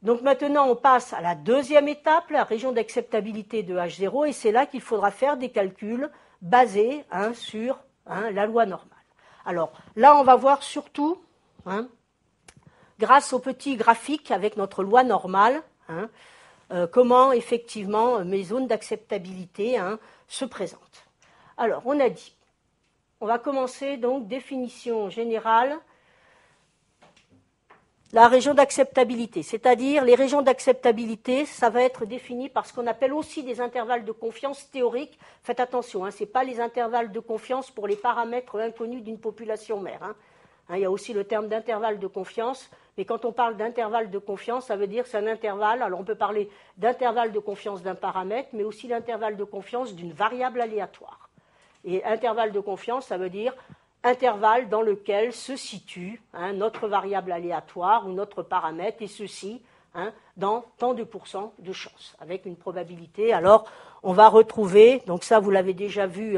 Donc maintenant, on passe à la deuxième étape, la région d'acceptabilité de H0, et c'est là qu'il faudra faire des calculs basés sur la loi normale. Alors là, on va voir surtout, grâce au petit graphique avec notre loi normale, comment effectivement mes zones d'acceptabilité se présentent. Alors, on a dit, on va commencer donc définition générale. La région d'acceptabilité, c'est-à-dire les régions d'acceptabilité, ça va être défini par ce qu'on appelle aussi des intervalles de confiance théoriques. Faites attention, ce n'est pas les intervalles de confiance pour les paramètres inconnus d'une population mère. Il y a aussi le terme d'intervalle de confiance, mais quand on parle d'intervalle de confiance, ça veut dire que c'est un intervalle. Alors on peut parler d'intervalle de confiance d'un paramètre, mais aussi d'intervalle de confiance d'une variable aléatoire. Et intervalle de confiance, ça veut dire intervalle dans lequel se situe notre variable aléatoire ou notre paramètre, et ceci dans tant de pourcents de chance, avec une probabilité. Alors, on va retrouver, donc ça vous l'avez déjà vu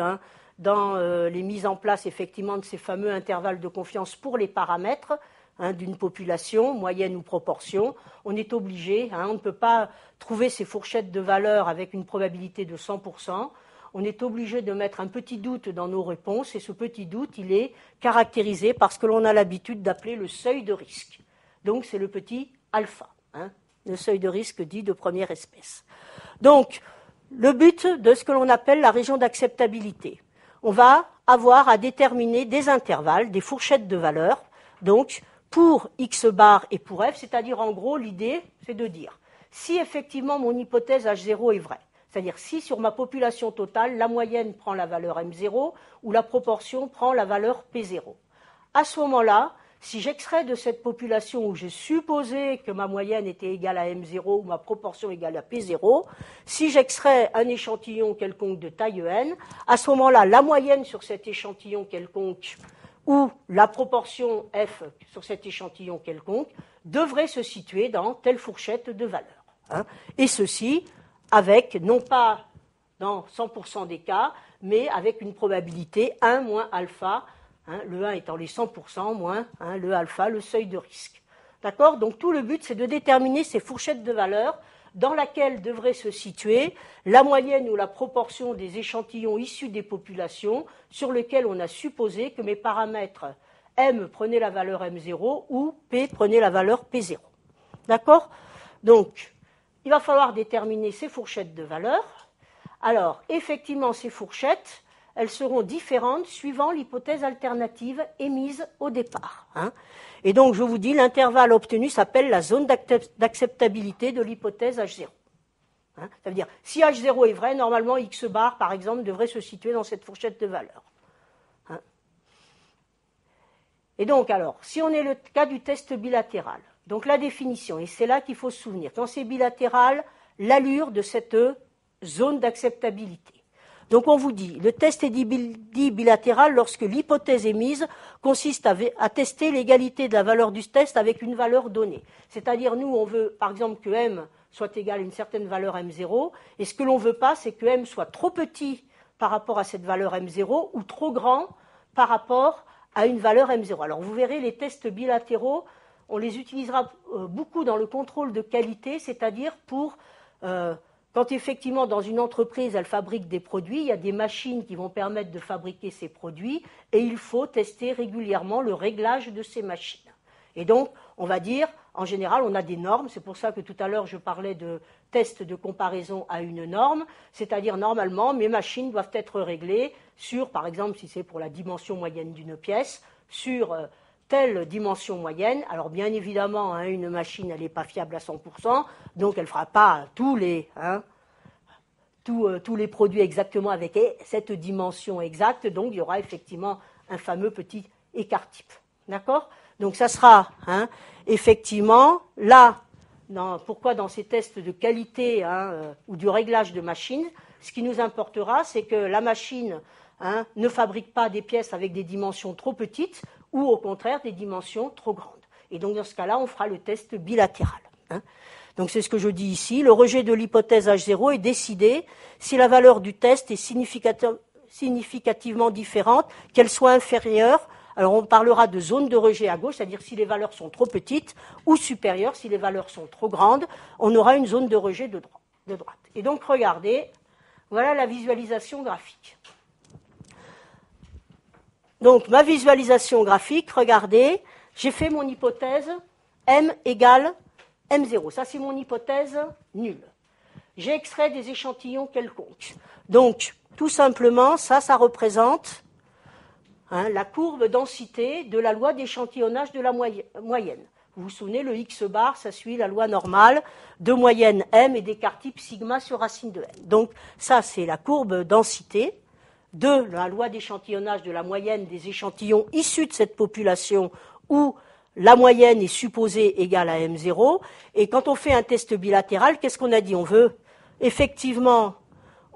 dans les mises en place effectivement de ces fameux intervalles de confiance pour les paramètres d'une population, moyenne ou proportion. On est obligé, on ne peut pas trouver ces fourchettes de valeurs avec une probabilité de 100%. On est obligé de mettre un petit doute dans nos réponses, et ce petit doute, il est caractérisé par ce que l'on a l'habitude d'appeler le seuil de risque. Donc, c'est le petit alpha, le seuil de risque dit de première espèce. Donc, le but de ce que l'on appelle la région d'acceptabilité, on va avoir à déterminer des intervalles, des fourchettes de valeurs, donc pour x bar et pour f, c'est-à-dire en gros, l'idée, c'est de dire, si effectivement mon hypothèse H0 est vraie, c'est-à-dire si sur ma population totale, la moyenne prend la valeur M0 ou la proportion prend la valeur P0. À ce moment-là, si j'extrais de cette population où j'ai supposé que ma moyenne était égale à M0 ou ma proportion égale à P0, si j'extrais un échantillon quelconque de taille n, à ce moment-là, la moyenne sur cet échantillon quelconque ou la proportion F sur cet échantillon quelconque devrait se situer dans telle fourchette de valeurs. Et ceci avec, non pas dans 100% des cas, mais avec une probabilité 1 moins alpha, le 1 étant les 100% moins le alpha, le seuil de risque. D'accord ? Donc tout le but, c'est de déterminer ces fourchettes de valeurs dans laquelle devrait se situer la moyenne ou la proportion des échantillons issus des populations sur lesquels on a supposé que mes paramètres M prenaient la valeur M0 ou P prenaient la valeur P0. D'accord ? Donc, il va falloir déterminer ces fourchettes de valeurs. Alors, effectivement, ces fourchettes, elles seront différentes suivant l'hypothèse alternative émise au départ. Et donc, je vous dis, l'intervalle obtenu s'appelle la zone d'acceptabilité de l'hypothèse H0. Ça veut dire, si H0 est vrai, normalement, x bar, par exemple, devrait se situer dans cette fourchette de valeurs. Et donc, alors, si on est le cas du test bilatéral, donc la définition, et c'est là qu'il faut se souvenir, quand c'est bilatéral, l'allure de cette zone d'acceptabilité. Donc on vous dit, le test est dit bilatéral lorsque l'hypothèse émise consiste à tester l'égalité de la valeur du test avec une valeur donnée. C'est-à-dire, nous, on veut, par exemple, que M soit égal à une certaine valeur M0, et ce que l'on ne veut pas, c'est que M soit trop petit par rapport à cette valeur M0 ou trop grand par rapport à une valeur M0. Alors vous verrez, les tests bilatéraux, on les utilisera beaucoup dans le contrôle de qualité, c'est-à-dire pour, quand effectivement dans une entreprise elle fabrique des produits, il y a des machines qui vont permettre de fabriquer ces produits et il faut tester régulièrement le réglage de ces machines. Et donc, on va dire, en général, on a des normes, c'est pour ça que tout à l'heure je parlais de tests de comparaison à une norme, c'est-à-dire normalement mes machines doivent être réglées sur, par exemple, si c'est pour la dimension moyenne d'une pièce, sur telle dimension moyenne. Alors bien évidemment, une machine, elle n'est pas fiable à 100%, donc elle ne fera pas tous les produits exactement avec cette dimension exacte, donc il y aura effectivement un fameux petit écart type. D'accord ? Donc ça sera effectivement là, pourquoi dans ces tests de qualité ou du réglage de machine, ce qui nous importera, c'est que la machine ne fabrique pas des pièces avec des dimensions trop petites ou au contraire des dimensions trop grandes. Et donc dans ce cas-là, on fera le test bilatéral. Donc c'est ce que je dis ici. Le rejet de l'hypothèse H0 est décidé si la valeur du test est significativement différente, qu'elle soit inférieure Alors on parlera de zone de rejet à gauche, c'est-à-dire si les valeurs sont trop petites, ou supérieures, si les valeurs sont trop grandes, on aura une zone de rejet de droite. Et donc regardez, voilà la visualisation graphique. Donc ma visualisation graphique, regardez, j'ai fait mon hypothèse M égale M0. Ça c'est mon hypothèse nulle. J'ai extrait des échantillons quelconques. Donc tout simplement, ça représente la courbe densité de la loi d'échantillonnage de la moyenne. Vous vous souvenez, le x bar, ça suit la loi normale de moyenne m et d'écart type sigma sur racine de n. Donc ça, c'est la courbe densité de la loi d'échantillonnage de la moyenne des échantillons issus de cette population où la moyenne est supposée égale à m0. Et quand on fait un test bilatéral, qu'est-ce qu'on a dit? On veut effectivement...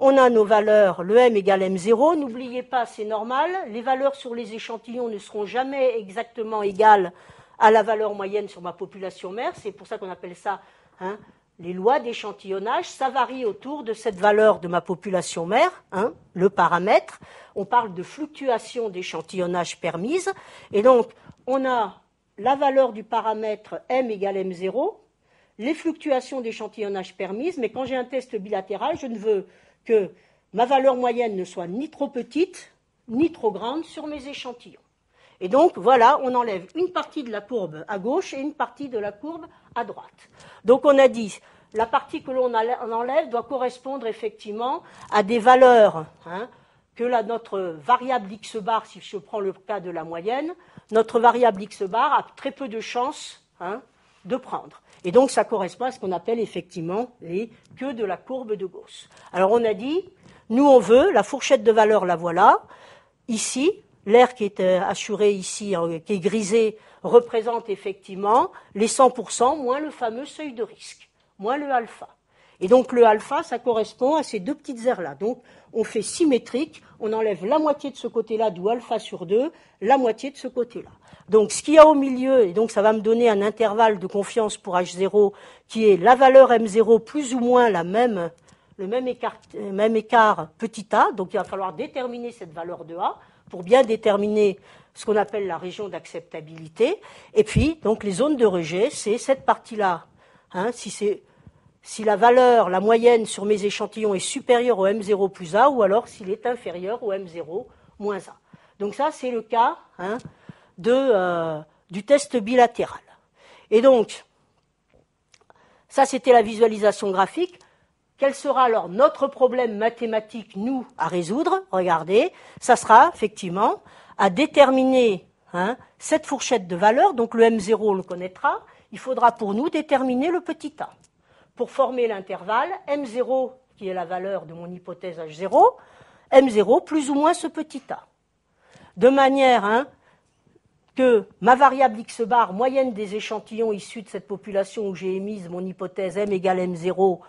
On a nos valeurs, le m égale m0. N'oubliez pas, c'est normal, les valeurs sur les échantillons ne seront jamais exactement égales à la valeur moyenne sur ma population mère. C'est pour ça qu'on appelle ça les lois d'échantillonnage. Ça varie autour de cette valeur de ma population mère, le paramètre. On parle de fluctuation d'échantillonnage permise. Et donc, on a la valeur du paramètre m égale m0, les fluctuations d'échantillonnage permises. Mais quand j'ai un test bilatéral, je ne veux que ma valeur moyenne ne soit ni trop petite, ni trop grande sur mes échantillons. Et donc, voilà, on enlève une partie de la courbe à gauche et une partie de la courbe à droite. Donc, on a dit, la partie que l'on enlève doit correspondre effectivement à des valeurs que notre variable x bar, si je prends le cas de la moyenne, notre variable x bar a très peu de chances de prendre. Et donc, ça correspond à ce qu'on appelle effectivement les queues de la courbe de Gauss. Alors, on a dit, nous, on veut, la fourchette de valeur, la voilà. Ici, l'air qui est assuré ici, qui est grisé, représente effectivement les 100% moins le fameux seuil de risque, moins le alpha. Et donc, le alpha, ça correspond à ces deux petites aires-là. Donc, on fait symétrique, on enlève la moitié de ce côté-là, d'où alpha sur 2, la moitié de ce côté-là. Donc, ce qu'il y a au milieu, et donc ça va me donner un intervalle de confiance pour H0, qui est la valeur M0 plus ou moins le même écart petit a. Donc, il va falloir déterminer cette valeur de A pour bien déterminer ce qu'on appelle la région d'acceptabilité. Et puis, donc, les zones de rejet, c'est cette partie-là. Si la valeur, la moyenne sur mes échantillons est supérieure au M0 plus A, ou alors s'il est inférieur au M0 moins A. Donc ça, c'est le cas du test bilatéral. Et donc, ça, c'était la visualisation graphique. Quel sera alors notre problème mathématique, nous, à résoudre? Regardez, ça sera effectivement à déterminer cette fourchette de valeurs. Donc le M0, on le connaîtra. Il faudra pour nous déterminer le petit a. Pour former l'intervalle, M0, qui est la valeur de mon hypothèse H0, M0 plus ou moins ce petit a. De manière que ma variable x bar, moyenne des échantillons issus de cette population où j'ai émise mon hypothèse M égale M0,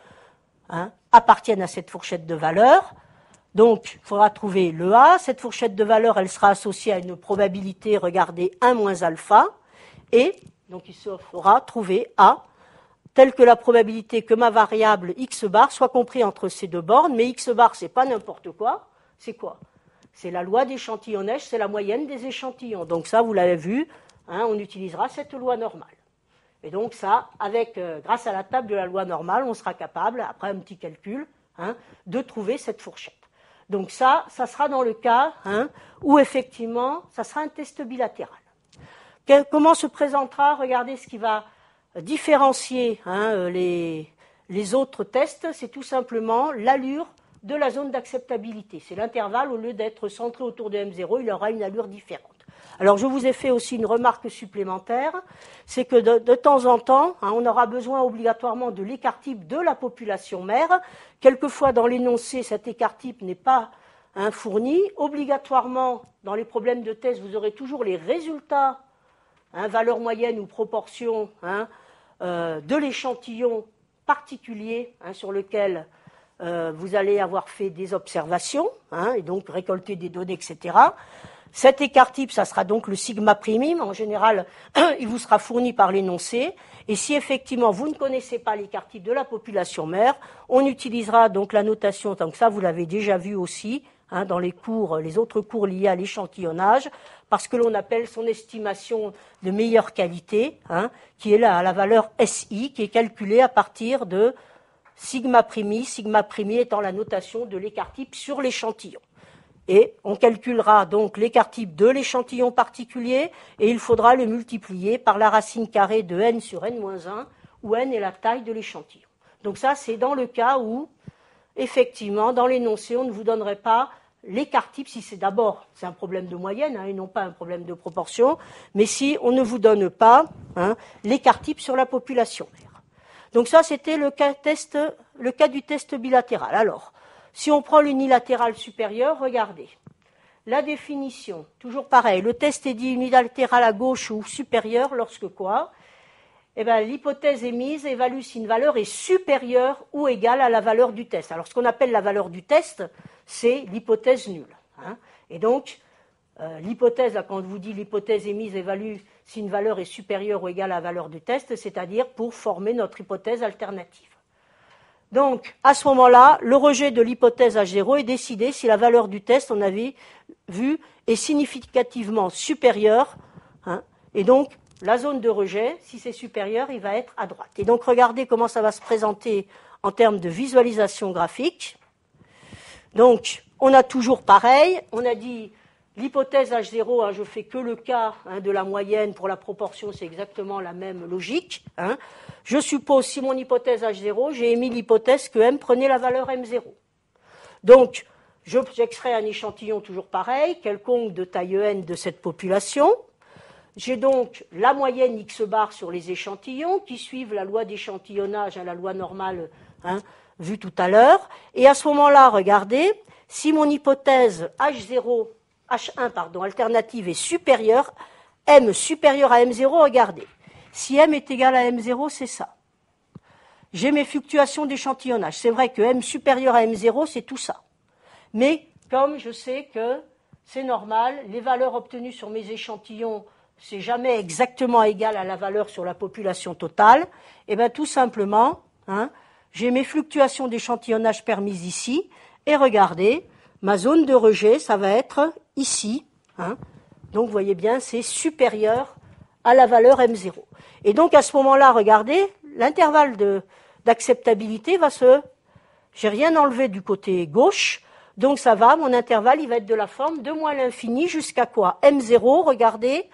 appartienne à cette fourchette de valeurs. Donc, il faudra trouver le A. Cette fourchette de valeurs, elle sera associée à une probabilité, regardez, 1 moins alpha. Et, donc, il se faudra trouver A, telle que la probabilité que ma variable x bar soit comprise entre ces deux bornes. Mais x bar, c'est pas n'importe quoi. C'est quoi? C'est la loi d'échantillonnage, c'est la moyenne des échantillons. Donc ça, vous l'avez vu, on utilisera cette loi normale. Et donc ça, grâce à la table de la loi normale, on sera capable, après un petit calcul, de trouver cette fourchette. Donc ça sera dans le cas où effectivement, ça sera un test bilatéral. Comment se présentera? Regardez ce qui va différencier les autres tests, c'est tout simplement l'allure de la zone d'acceptabilité. C'est l'intervalle, au lieu d'être centré autour de M0, il aura une allure différente. Alors, je vous ai fait aussi une remarque supplémentaire, c'est que de temps en temps, on aura besoin obligatoirement de l'écart type de la population mère. Quelquefois, dans l'énoncé, cet écart type n'est pas fourni. Obligatoirement, dans les problèmes de test, vous aurez toujours les résultats, valeur moyenne ou proportion de l'échantillon particulier sur lequel vous allez avoir fait des observations, et donc récolter des données, etc. Cet écart type, ça sera donc le sigma prime. En général, il vous sera fourni par l'énoncé. Et si effectivement vous ne connaissez pas l'écart type de la population mère, on utilisera donc la notation, donc ça vous l'avez déjà vu aussi, dans les autres cours liés à l'échantillonnage, parce que l'on appelle son estimation de meilleure qualité, qui est la valeur SI, qui est calculée à partir de sigma primi étant la notation de l'écart-type sur l'échantillon. Et on calculera donc l'écart-type de l'échantillon particulier, et il faudra le multiplier par la racine carrée de n sur n-1, où n est la taille de l'échantillon. Donc ça, c'est dans le cas où, effectivement, dans l'énoncé, on ne vous donnerait pas l'écart-type, si c'est un problème de moyenne, et non pas un problème de proportion, mais si on ne vous donne pas l'écart-type sur la population R. Donc ça, c'était le cas du test bilatéral. Alors, si on prend l'unilatéral supérieur, regardez. La définition, toujours pareil, le test est dit unilatéral à gauche ou supérieur lorsque quoi ? Eh bien, l'hypothèse émise évalue si une valeur est supérieure ou égale à la valeur du test. Alors, ce qu'on appelle la valeur du test, c'est l'hypothèse nulle. Et donc, l'hypothèse, quand on vous dit l'hypothèse émise évalue si une valeur est supérieure ou égale à la valeur du test, c'est-à-dire pour former notre hypothèse alternative. Donc, à ce moment-là, le rejet de l'hypothèse H0 est décidé si la valeur du test, on avait vu, est significativement supérieure. Et donc, la zone de rejet, si c'est supérieur, il va être à droite. Et donc, regardez comment ça va se présenter en termes de visualisation graphique. Donc, on a toujours pareil. On a dit l'hypothèse H0, je fais que le cas de la moyenne. Pour la proportion, c'est exactement la même logique. Je suppose, si mon hypothèse H0, j'ai émis l'hypothèse que M prenait la valeur M0. Donc, j'extrais un échantillon toujours pareil, quelconque de taille n de cette population. J'ai donc la moyenne X bar sur les échantillons qui suivent la loi d'échantillonnage, la loi normale vue tout à l'heure. Et à ce moment-là, regardez, si mon hypothèse H1 alternative est supérieure, M supérieur à M0, regardez. Si M est égal à M0, c'est ça. J'ai mes fluctuations d'échantillonnage. C'est vrai que M supérieur à M0, c'est tout ça. Mais comme je sais que c'est normal, les valeurs obtenues sur mes échantillons, c'est jamais exactement égal à la valeur sur la population totale, et bien tout simplement, j'ai mes fluctuations d'échantillonnage permises ici, et regardez, ma zone de rejet, ça va être ici. Donc vous voyez bien, c'est supérieur à la valeur M0. Et donc à ce moment-là, regardez, l'intervalle d'acceptabilité va j'ai rien enlevé du côté gauche, donc ça va, mon intervalle, il va être de la forme de moins l'infini jusqu'à quoi ? M0, regardez,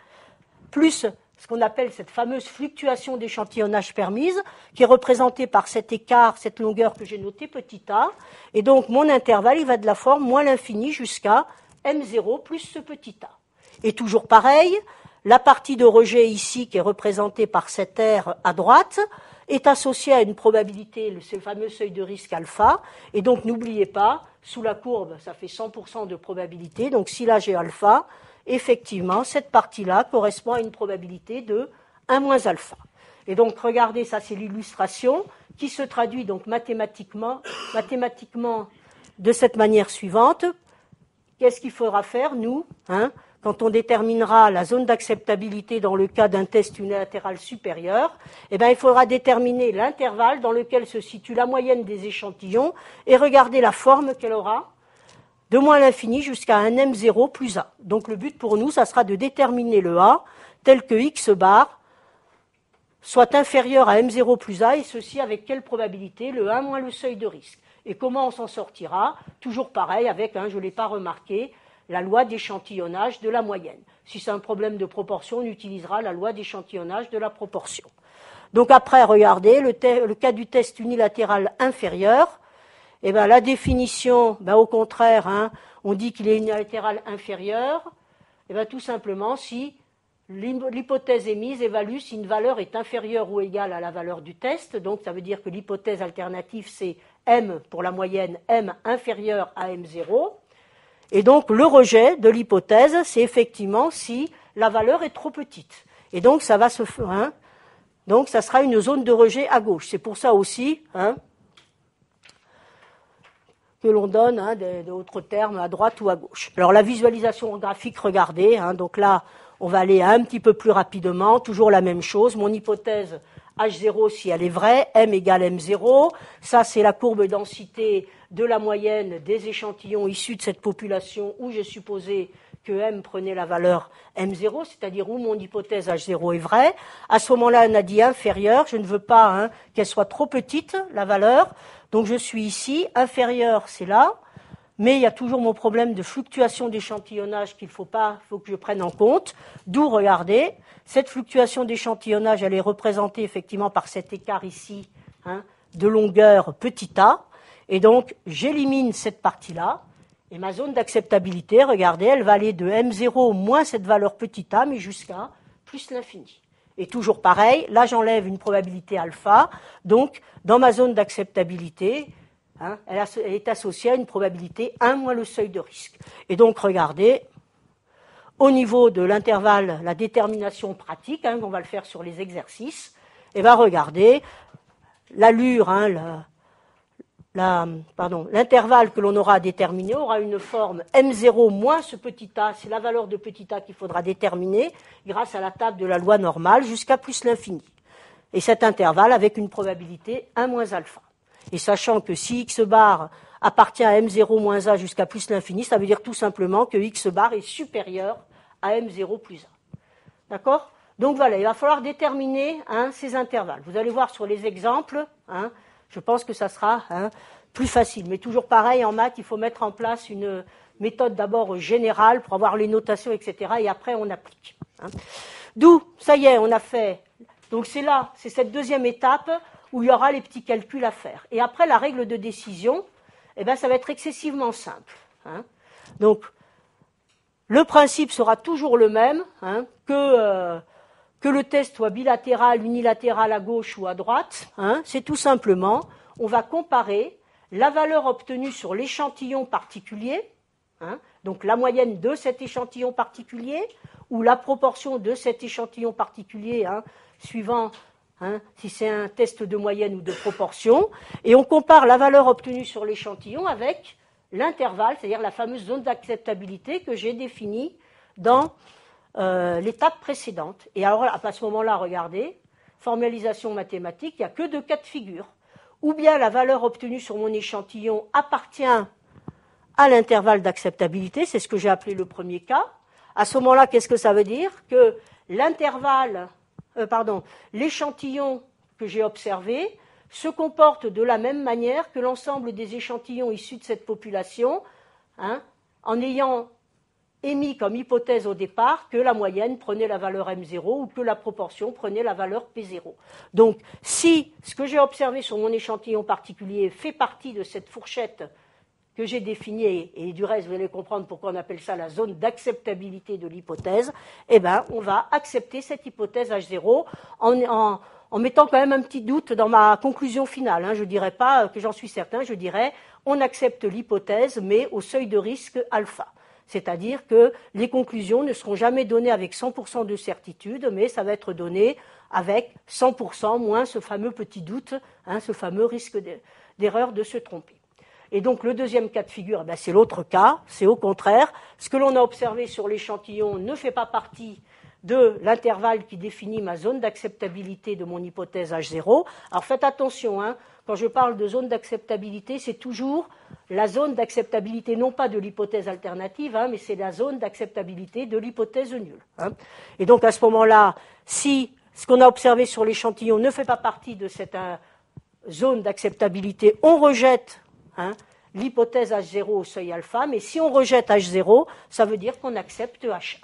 plus ce qu'on appelle cette fameuse fluctuation d'échantillonnage permise, qui est représentée par cet écart, cette longueur que j'ai notée, petit a. Et donc, mon intervalle, il va de la forme moins l'infini jusqu'à M0 plus ce petit a. Et toujours pareil, la partie de rejet ici, qui est représentée par cet R à droite, est associée à une probabilité, ce fameux seuil de risque alpha. Et donc, n'oubliez pas, sous la courbe, ça fait 100% de probabilité. Donc, si là j'ai alpha, effectivement, cette partie-là correspond à une probabilité de 1 moins alpha. Et donc, regardez, ça c'est l'illustration qui se traduit donc mathématiquement de cette manière suivante. Qu'est-ce qu'il faudra faire, nous, quand on déterminera la zone d'acceptabilité dans le cas d'un test unilatéral supérieur? Eh bien, il faudra déterminer l'intervalle dans lequel se situe la moyenne des échantillons et regarder la forme qu'elle aura, de moins l'infini jusqu'à un M0 plus A. Donc le but pour nous, ça sera de déterminer le A tel que X bar soit inférieur à M0 plus A, et ceci avec quelle probabilité? Le 1 moins le seuil de risque. Et comment on s'en sortira? Toujours pareil avec, je ne l'ai pas remarqué, la loi d'échantillonnage de la moyenne. Si c'est un problème de proportion, on utilisera la loi d'échantillonnage de la proportion. Donc après, regardez, le cas du test unilatéral inférieur. Eh bien, la définition, au contraire, on dit qu'il est unilatéral inférieur. Eh bien, tout simplement, si l'hypothèse émise évalue si une valeur est inférieure ou égale à la valeur du test. Donc, ça veut dire que l'hypothèse alternative, c'est M pour la moyenne, M inférieur à M0. Et donc, le rejet de l'hypothèse, c'est effectivement si la valeur est trop petite. Et donc, ça va se faire. Donc, ça sera une zone de rejet à gauche. C'est pour ça aussi, que l'on donne d'autres termes à droite ou à gauche. Alors la visualisation graphique, regardez, donc là on va aller un petit peu plus rapidement, toujours la même chose. Mon hypothèse H0 si elle est vraie, M égale M0. Ça, c'est la courbe densité de la moyenne des échantillons issus de cette population où j'ai supposé que M prenait la valeur M0, c'est-à-dire où mon hypothèse H0 est vraie. À ce moment-là, on a dit inférieure. Je ne veux pas qu'elle soit trop petite, la valeur. Donc, je suis ici. Inférieure, c'est là. Mais il y a toujours mon problème de fluctuation d'échantillonnage qu'il faut que je prenne en compte. D'où, regardez, cette fluctuation d'échantillonnage, elle est représentée effectivement par cet écart ici, de longueur petit a. Et donc, j'élimine cette partie-là. Et ma zone d'acceptabilité, regardez, elle va aller de M0 moins cette valeur petit a, mais jusqu'à plus l'infini. Et toujours pareil, là j'enlève une probabilité alpha. Donc, dans ma zone d'acceptabilité, elle est associée à une probabilité 1 moins le seuil de risque. Et donc, regardez, au niveau de l'intervalle, la détermination pratique, on va le faire sur les exercices, et bien regardez, l'allure, l'intervalle que l'on aura à déterminer aura une forme M0 moins ce petit a, c'est la valeur de petit a qu'il faudra déterminer grâce à la table de la loi normale jusqu'à plus l'infini. Et cet intervalle avec une probabilité 1 moins alpha. Et sachant que si x bar appartient à M0 moins a jusqu'à plus l'infini, ça veut dire tout simplement que x bar est supérieur à M0 plus a. D'accord ? Donc voilà, il va falloir déterminer ces intervalles. Vous allez voir sur les exemples, je pense que ça sera plus facile. Mais toujours pareil, en maths, il faut mettre en place une méthode d'abord générale pour avoir les notations, etc. Et après, on applique. D'où, ça y est, on a fait. Donc c'est là, c'est cette deuxième étape où il y aura les petits calculs à faire. Et après, la règle de décision, ça va être excessivement simple. Donc, le principe sera toujours le même, que le test soit bilatéral, unilatéral à gauche ou à droite. C'est tout simplement, on va comparer la valeur obtenue sur l'échantillon particulier, donc la moyenne de cet échantillon particulier, ou la proportion de cet échantillon particulier, suivant si c'est un test de moyenne ou de proportion, et on compare la valeur obtenue sur l'échantillon avec l'intervalle, c'est-à-dire la fameuse zone d'acceptabilité que j'ai définie dans l'étape précédente. Et alors, à ce moment-là, regardez, formalisation mathématique, il n'y a que deux cas de figure. Ou bien la valeur obtenue sur mon échantillon appartient à l'intervalle d'acceptabilité, c'est ce que j'ai appelé le premier cas. À ce moment-là, qu'est-ce que ça veut dire ? Que l'échantillon que j'ai observé se comporte de la même manière que l'ensemble des échantillons issus de cette population, en ayant émis comme hypothèse au départ que la moyenne prenait la valeur M0 ou que la proportion prenait la valeur P0. Donc, si ce que j'ai observé sur mon échantillon particulier fait partie de cette fourchette que j'ai définie, et du reste, vous allez comprendre pourquoi on appelle ça la zone d'acceptabilité de l'hypothèse, on va accepter cette hypothèse H0 en mettant quand même un petit doute dans ma conclusion finale. Je ne dirais pas que j'en suis certain, je dirais on accepte l'hypothèse, mais au seuil de risque alpha. C'est-à-dire que les conclusions ne seront jamais données avec 100% de certitude, mais ça va être donné avec 100% moins ce fameux petit doute, ce fameux risque d'erreur de se tromper. Et donc le deuxième cas de figure, c'est l'autre cas, c'est au contraire, ce que l'on a observé sur l'échantillon ne fait pas partie de l'intervalle qui définit ma zone d'acceptabilité de mon hypothèse H0. Alors faites attention, quand je parle de zone d'acceptabilité, c'est toujours la zone d'acceptabilité, non pas de l'hypothèse alternative, mais c'est la zone d'acceptabilité de l'hypothèse nulle. Et donc à ce moment-là, si ce qu'on a observé sur l'échantillon ne fait pas partie de cette zone d'acceptabilité, on rejette l'hypothèse H0 au seuil alpha, mais si on rejette H0, ça veut dire qu'on accepte H1.